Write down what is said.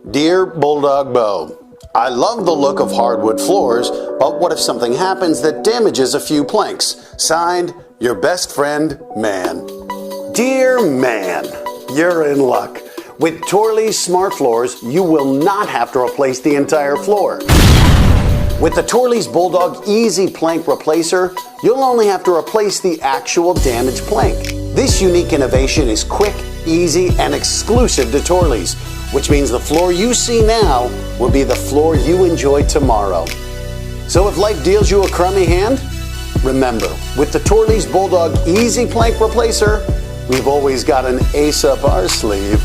Dear Bulldog Bo, I love the look of hardwood floors, but what if something happens that damages a few planks? Signed, your best friend, Man. Dear Man, you're in luck. With Torley's Smart Floors, you will not have to replace the entire floor. With the Torley's Bulldog Easy Plank Replacer, you'll only have to replace the actual damaged plank. This unique innovation is quick, easy, and exclusive to Torley's, which means the floor you see now will be the floor you enjoy tomorrow. So if life deals you a crummy hand, remember, with the Torley's Bulldog Easy Plank Replacer, we've always got an ace up our sleeve.